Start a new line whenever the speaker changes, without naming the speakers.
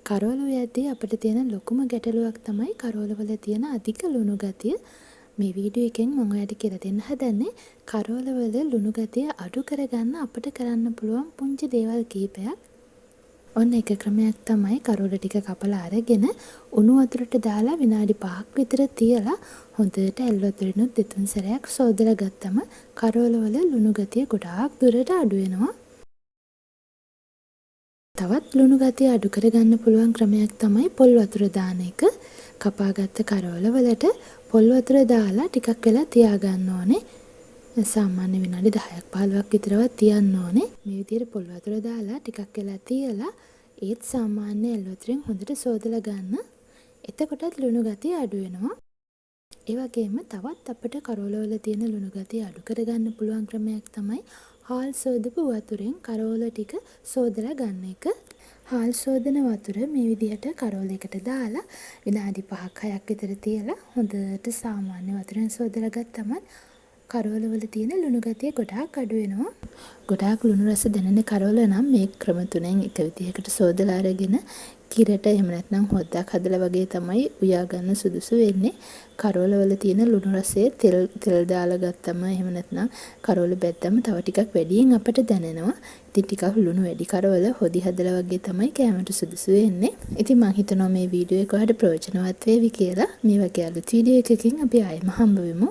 කරෝල උයද්දී අපිට තියෙන ලොකුම ගැටලුවක් තමයි කරෝල වල තියෙන අධික ලුණු ගතිය. මේ වීඩියෝ එකෙන් මම ඔයාලට කියලා දෙන්න හදන්නේ කරෝල වල ලුණු ගතිය අඩු කරගන්න අපිට කරන්න පුළුවන් පුංචි දේවල් කිහිපයක්. ඔන්න එක ක්‍රමයක් තමයි කරෝල ටික කපලා අරගෙන උණු වතුරට දාලා විනාඩි 5ක් විතර තියලා හොඳට ඇල් වතුරිනුත් දෙතුන් සැරයක් සෝදලා ගත්තම කරෝල වල ලුණු ගතිය ගොඩාක් දුරට අඩු වෙනවා. තවත් ලුණු ගතිය අඩු කරගන්න පුළුවන් ක්‍රමයක් තමයි පොල් වතුර දාන එක. කපාගත්ත කරෝල වලට පොල් වතුර දාලා ටිකක් වෙලා තියාගන්න ඕනේ. සාමාන්‍ය විනාඩි 10ක් 15ක් විතරවත් තියන්න ඕනේ. මේ විදිහට පොල් වතුර දාලා ටිකක් වෙලා තියලා ඒත් සාමාන්‍ය ඇල් වතුරෙන් හොඳට සෝදලා ගන්න. එතකොටත් ලුණු ගතිය අඩු වෙනවා. ඒ වගේම තවත් අපිට කරෝල වල තියෙන ලුණු ගතිය අඩු කරගන්න පුළුවන් ක්‍රමයක් තමයි හාල් සෝදපු වතුරෙන් කරෝල ටික සෝදලා ගන්න එක. හාල් සෝදන වතුර මේ විදිහට කරෝල එකට දාලා විනාඩි 5ක් 6ක් විතර තියලා හොඳට සාමාන්‍ය වතුරෙන් සෝදලා ගත්තම කරෝල වල තියෙන ලුණු ගතිය ගොඩාක් අඩු වෙනවා. ගොඩාක් ලුණු රස දැනෙන කරෝල නම් මේ ක්‍රම තුනෙන් එක විදිහකට සෝදලා අරගෙන කිරට එහෙම නැත්නම් හොද්දක් හදලා වගේ තමයි උයා ගන්න සුදුසු වෙන්නේ. කරෝල වල තියෙන ලුණු රසයේ තෙල් දාලා ගත්තම එහෙම නැත්නම් කරෝල බැද්දම තව ටිකක් වැඩියෙන් අපට දැනෙනවා. ඉතින් ටිකක් ලුණු වැඩි කරෝල හොදි හදලා වගේ තමයි කෑමට සුදුසු වෙන්නේ. ඉතින් මම හිතනවා මේ වීඩියෝ එක ඔයාලට ප්‍රයෝජනවත් වේවි කියලා. මේ වගේ අලුත් වීඩියෝ එකකින් අපි ආයෙම හම්බ වෙමු.